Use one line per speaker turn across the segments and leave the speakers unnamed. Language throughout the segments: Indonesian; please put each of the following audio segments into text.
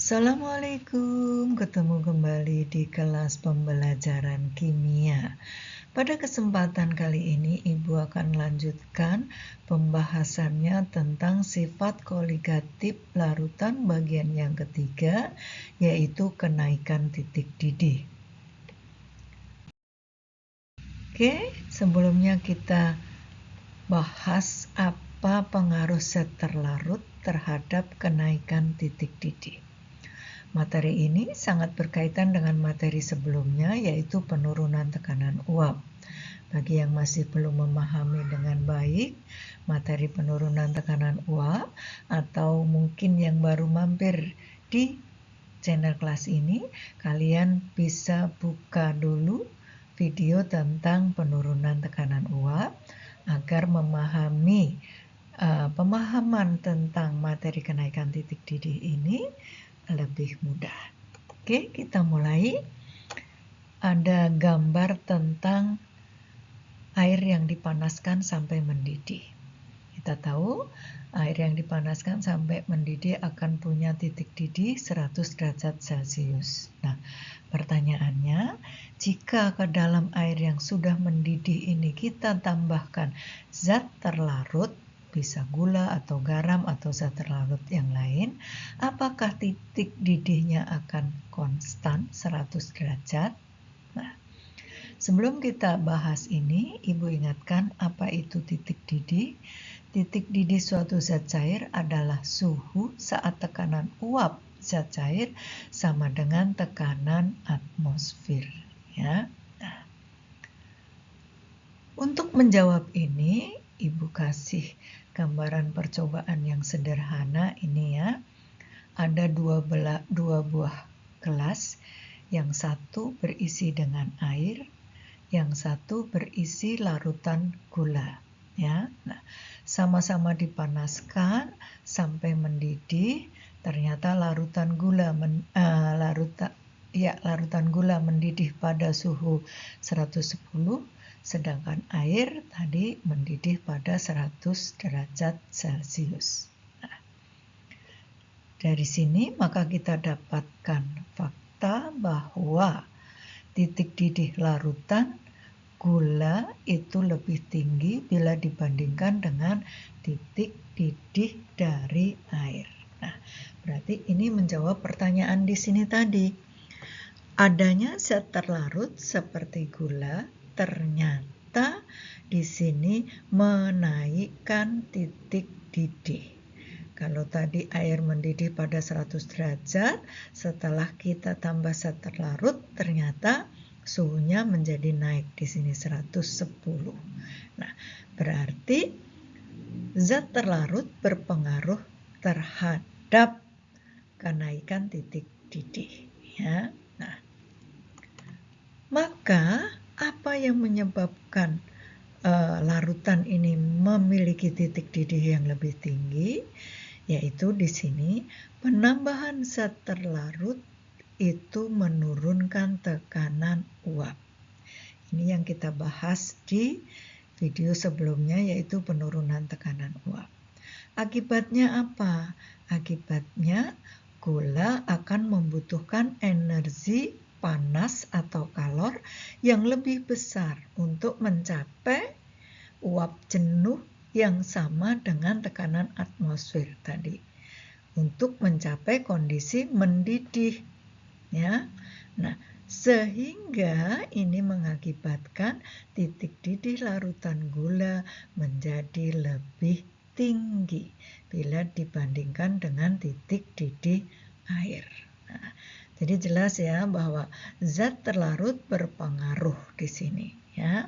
Assalamualaikum, ketemu kembali di kelas pembelajaran kimia. Pada kesempatan kali ini, Ibu akan lanjutkan pembahasannya tentang sifat koligatif larutan bagian yang ketiga, yaitu kenaikan titik didih. Oke, sebelumnya kita bahas apa pengaruh zat terlarut terhadap kenaikan titik didih. Materi ini sangat berkaitan dengan materi sebelumnya, yaitu penurunan tekanan uap. Bagi yang masih belum memahami dengan baik materi penurunan tekanan uap, atau mungkin yang baru mampir di channel kelas ini, kalian bisa buka dulu video tentang penurunan tekanan uap agar memahami pemahaman tentang materi kenaikan titik didih ini lebih mudah. Oke, kita mulai. Ada gambar tentang air yang dipanaskan sampai mendidih. Kita tahu air yang dipanaskan sampai mendidih akan punya titik didih 100 derajat Celcius. Nah, pertanyaannya, jika ke dalam air yang sudah mendidih ini kita tambahkan zat terlarut, bisa gula atau garam atau zat terlarut yang lain, apakah titik didihnya akan konstan 100 derajat? Nah, sebelum kita bahas ini, Ibu ingatkan apa itu titik didih. Titik didih suatu zat cair adalah suhu saat tekanan uap zat cair sama dengan tekanan atmosfer. Ya. Nah, untuk menjawab ini, Ibu kasih gambaran percobaan yang sederhana ini ya. Ada dua buah gelas, yang satu berisi dengan air, yang satu berisi larutan gula. Ya, nah, sama-sama dipanaskan sampai mendidih. Ternyata larutan gula mendidih pada suhu 110. Sedangkan air tadi mendidih pada 100 derajat Celcius. Nah, dari sini maka kita dapatkan fakta bahwa titik didih larutan gula itu lebih tinggi bila dibandingkan dengan titik didih dari air. Nah, berarti ini menjawab pertanyaan di sini tadi. Adanya zat terlarut seperti gula ternyata di sini menaikkan titik didih. Kalau tadi air mendidih pada 100 derajat, setelah kita tambah zat terlarut, ternyata suhunya menjadi naik di sini 110. Nah, berarti zat terlarut berpengaruh terhadap kenaikan titik didih. Ya. Nah, maka apa yang menyebabkan larutan ini memiliki titik didih yang lebih tinggi? Yaitu di sini penambahan zat terlarut itu menurunkan tekanan uap. Ini yang kita bahas di video sebelumnya, yaitu penurunan tekanan uap. Akibatnya apa? Akibatnya gula akan membutuhkan energi panas atau kalor yang lebih besar untuk mencapai uap jenuh yang sama dengan tekanan atmosfer tadi, untuk mencapai kondisi mendidih. Ya. Nah, sehingga ini mengakibatkan titik didih larutan gula menjadi lebih tinggi bila dibandingkan dengan titik didih air. Nah, jadi jelas ya bahwa zat terlarut berpengaruh di sini ya.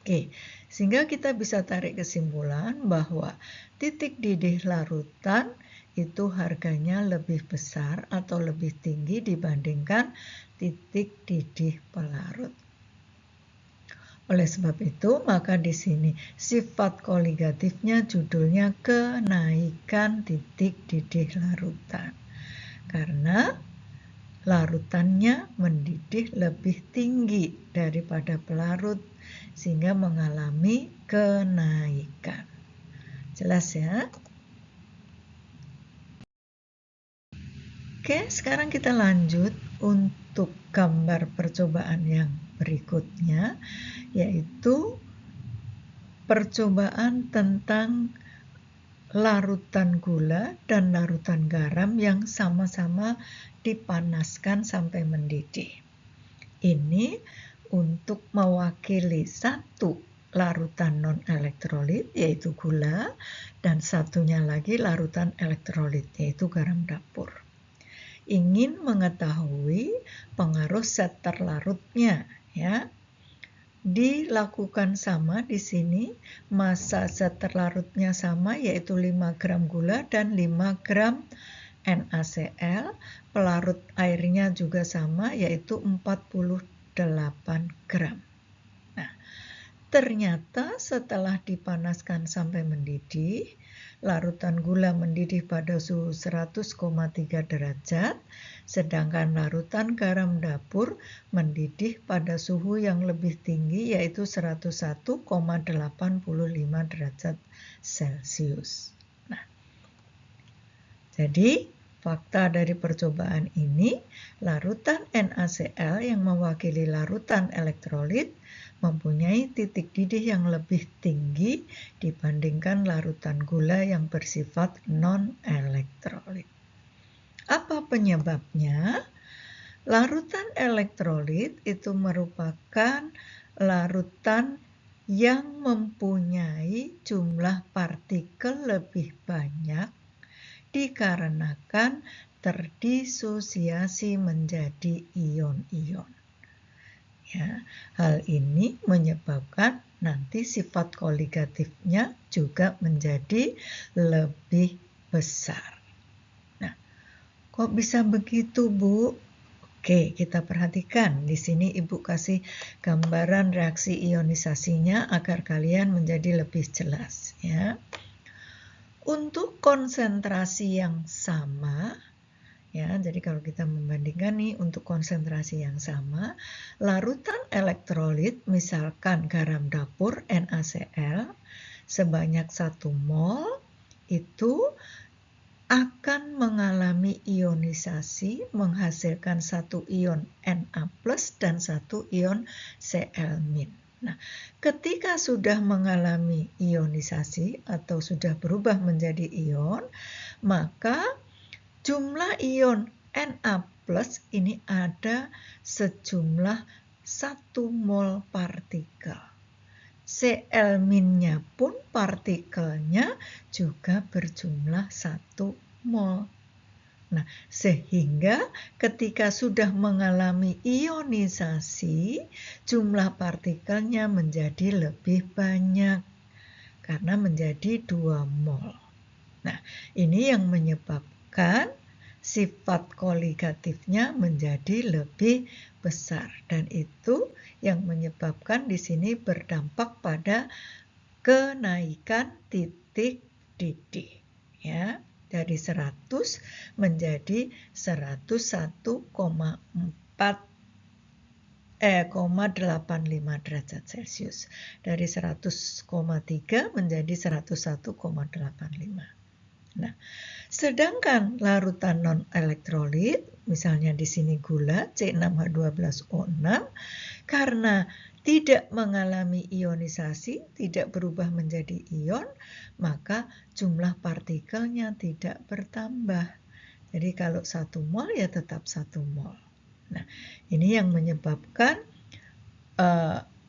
Oke, sehingga kita bisa tarik kesimpulan bahwa titik didih larutan itu harganya lebih besar atau lebih tinggi dibandingkan titik didih pelarut. Oleh sebab itu, maka di sini sifat koligatifnya judulnya kenaikan titik didih larutan. Karena larutannya mendidih lebih tinggi daripada pelarut sehingga mengalami kenaikan. Jelas ya? Oke, sekarang kita lanjut untuk gambar percobaan yang berikutnya, yaitu percobaan tentang larutan gula dan larutan garam yang sama-sama dipanaskan sampai mendidih. Ini untuk mewakili satu larutan non-elektrolit yaitu gula dan satunya lagi larutan elektrolit yaitu garam dapur. Ingin mengetahui pengaruh zat terlarutnya, ya. Dilakukan sama di sini, massa zat terlarutnya sama yaitu 5 gram gula dan 5 gram NaCl. Pelarut airnya juga sama yaitu 48 gram. Nah, ternyata setelah dipanaskan sampai mendidih, larutan gula mendidih pada suhu 100,3 derajat, sedangkan larutan garam dapur mendidih pada suhu yang lebih tinggi yaitu 101,85 derajat Celcius. Nah, jadi fakta dari percobaan ini, larutan NaCl yang mewakili larutan elektrolit mempunyai titik didih yang lebih tinggi dibandingkan larutan gula yang bersifat non-elektrolit. Apa penyebabnya? Larutan elektrolit itu merupakan larutan yang mempunyai jumlah partikel lebih banyak dikarenakan terdisosiasi menjadi ion-ion. Ya, hal ini menyebabkan nanti sifat koligatifnya juga menjadi lebih besar. Nah, kok bisa begitu, Bu? Oke, kita perhatikan. Di sini Ibu kasih gambaran reaksi ionisasinya agar kalian menjadi lebih jelas, ya. Untuk konsentrasi yang sama, ya, jadi kalau kita membandingkan nih untuk konsentrasi yang sama, larutan elektrolit misalkan garam dapur NaCl sebanyak 1 mol itu akan mengalami ionisasi menghasilkan 1 ion Na+ dan 1 ion Cl-. Nah, ketika sudah mengalami ionisasi atau sudah berubah menjadi ion, maka jumlah ion Na+ ini ada sejumlah 1 mol partikel. Cl-nya pun partikelnya juga berjumlah 1 mol. Nah, sehingga ketika sudah mengalami ionisasi, jumlah partikelnya menjadi lebih banyak karena menjadi 2 mol. Nah, ini yang menyebabkan sifat koligatifnya menjadi lebih besar dan itu yang menyebabkan di sini berdampak pada kenaikan titik didih, ya, dari 100 menjadi 101,85 derajat Celcius. Dari 100,3 menjadi 101,85. Nah, sedangkan larutan non-elektrolit, misalnya di sini gula C6H12O6, karena tidak mengalami ionisasi, tidak berubah menjadi ion, maka jumlah partikelnya tidak bertambah. Jadi kalau 1 mol ya tetap 1 mol. Nah, ini yang menyebabkan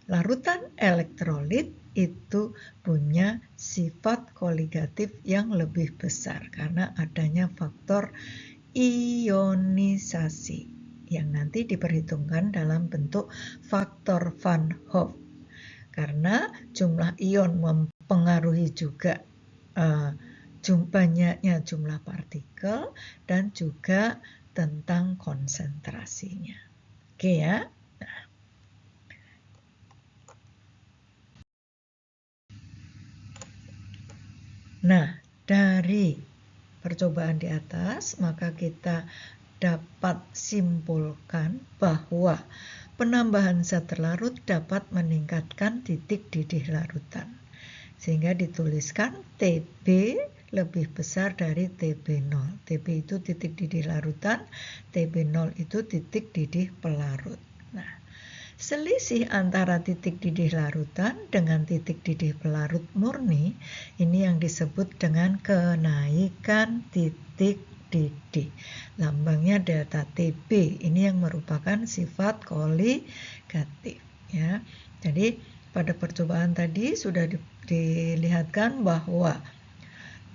larutan elektrolit itu punya sifat koligatif yang lebih besar karena adanya faktor ionisasi yang nanti diperhitungkan dalam bentuk faktor Van Hoff. Karena jumlah ion mempengaruhi juga banyaknya jumlah partikel dan juga tentang konsentrasinya. Oke ya. Nah, dari percobaan di atas, maka kita dapat simpulkan bahwa penambahan zat terlarut dapat meningkatkan titik didih larutan. sehingga dituliskan TB lebih besar dari TB0. TB itu titik didih larutan, TB0 itu titik didih pelarut. Nah, selisih antara titik didih larutan dengan titik didih pelarut murni ini yang disebut dengan kenaikan titik didih. Lambangnya delta TB. Ini yang merupakan sifat koligatif, ya. Jadi pada percobaan tadi sudah dilihatkan bahwa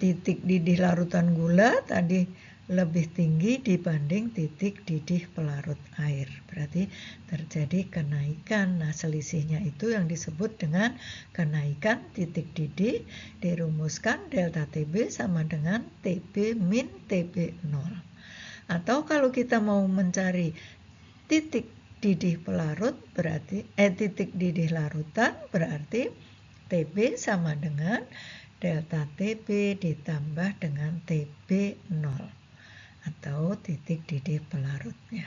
titik didih larutan gula tadi lebih tinggi dibanding titik didih pelarut air. Berarti terjadi kenaikan. Nah, selisihnya itu yang disebut dengan kenaikan titik didih, dirumuskan delta TB sama dengan TB min TB0. Atau kalau kita mau mencari titik didih pelarut berarti titik didih larutan berarti TB sama dengan delta TB ditambah dengan TB0 atau titik didih pelarutnya.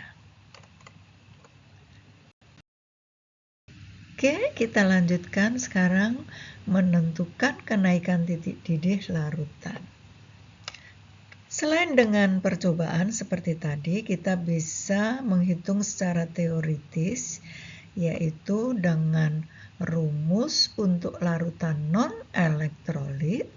Oke, kita lanjutkan sekarang menentukan kenaikan titik didih larutan. Selain dengan percobaan seperti tadi, kita bisa menghitung secara teoritis, yaitu dengan rumus untuk larutan non-elektrolit.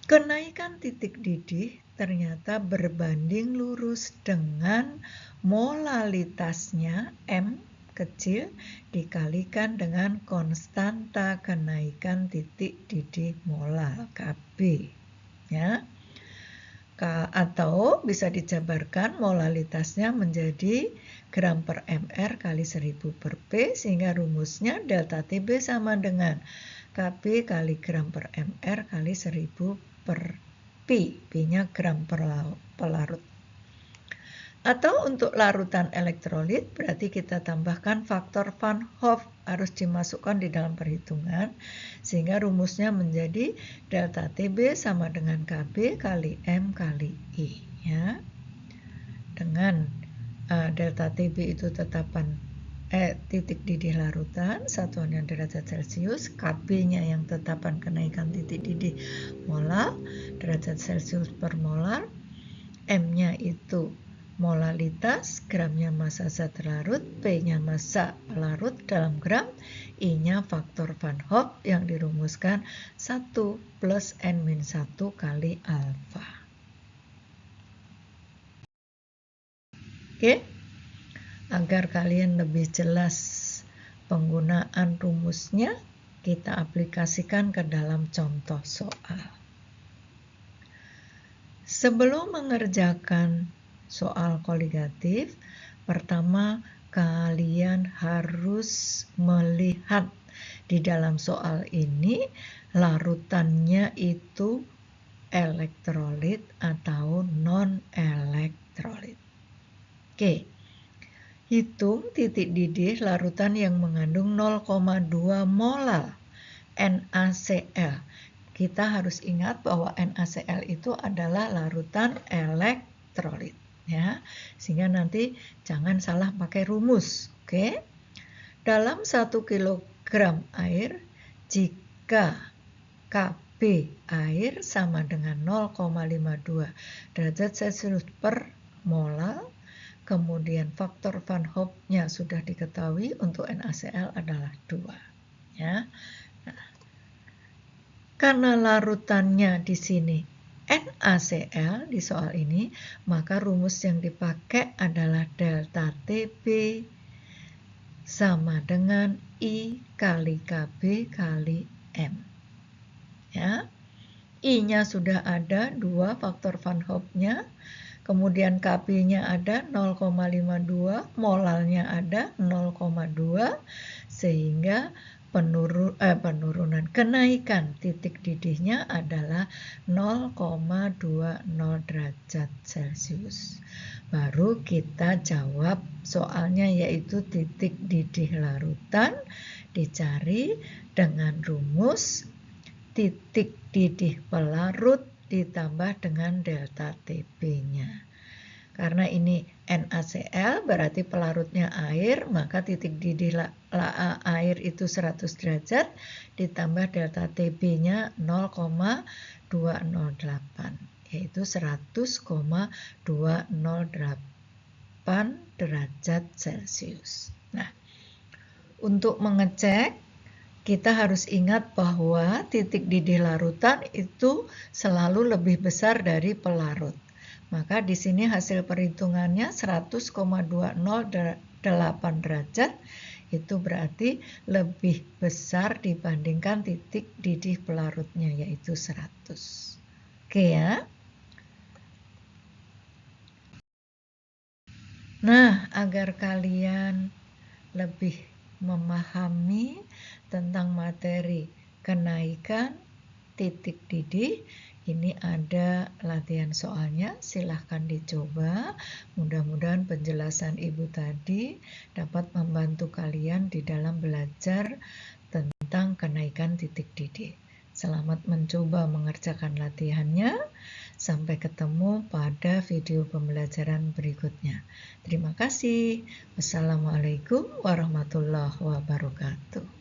Kenaikan titik didih ternyata berbanding lurus dengan molalitasnya M kecil dikalikan dengan konstanta kenaikan titik didih molal Kb, ya. Atau bisa dijabarkan molalitasnya menjadi gram per mr kali 1000 per P, sehingga rumusnya delta TB sama dengan Kb kali gram per mr kali 1000 per P. P-nya gram per pelarut. Atau untuk larutan elektrolit berarti kita tambahkan faktor Van Hoff, harus dimasukkan di dalam perhitungan, sehingga rumusnya menjadi delta TB sama dengan Kb kali M kali I, ya. Dengan delta TB itu tetapan titik didih larutan, satuannya derajat Celcius, Kb-nya yang tetapan kenaikan titik didih molar, derajat Celcius per molar, M-nya itu molalitas, gramnya massa zat larut, P-nya massa pelarut dalam gram, I-nya faktor Van Hoff yang dirumuskan 1 plus N-1 kali alfa. Oke, agar kalian lebih jelas penggunaan rumusnya, kita aplikasikan ke dalam contoh soal. Sebelum mengerjakan soal koligatif, pertama kalian harus melihat di dalam soal ini larutannya itu elektrolit atau non-elektrolit. Oke, hitung titik didih larutan yang mengandung 0,2 molal NaCl. Kita harus ingat bahwa NaCl itu adalah larutan elektrolit, ya, sehingga nanti jangan salah pakai rumus. Oke, dalam 1 kilogram air, jika Kb air sama dengan 0,52 derajat Celcius per molal, kemudian faktor Van Hoff-nya sudah diketahui, untuk NaCl adalah 2, ya. Nah, karena larutannya di sini NaCl di soal ini, maka rumus yang dipakai adalah delta TB sama dengan I kali Kb kali M. Ya, I-nya sudah ada 2 faktor Van Hoff-nya, kemudian Kb-nya ada 0,52, molalnya ada 0,2, sehingga penurunan kenaikan titik didihnya adalah 0,20 derajat Celcius. Baru kita jawab soalnya, yaitu titik didih larutan dicari dengan rumus titik didih pelarut ditambah dengan delta TB-nya. Karena ini NaCl berarti pelarutnya air, maka titik didih air itu 100 derajat ditambah delta TB-nya 0,208, yaitu 100,208 derajat Celcius. Nah, untuk mengecek kita harus ingat bahwa titik didih larutan itu selalu lebih besar dari pelarut. Maka di sini hasil perhitungannya 100,208 derajat, itu berarti lebih besar dibandingkan titik didih pelarutnya, yaitu 100. Oke ya. Nah, agar kalian lebih memahami tentang materi kenaikan titik didih, ini ada latihan soalnya, silahkan dicoba. Mudah-mudahan penjelasan Ibu tadi dapat membantu kalian di dalam belajar tentang kenaikan titik didih. Selamat mencoba mengerjakan latihannya. Sampai ketemu pada video pembelajaran berikutnya. Terima kasih. Wassalamualaikum warahmatullahi wabarakatuh.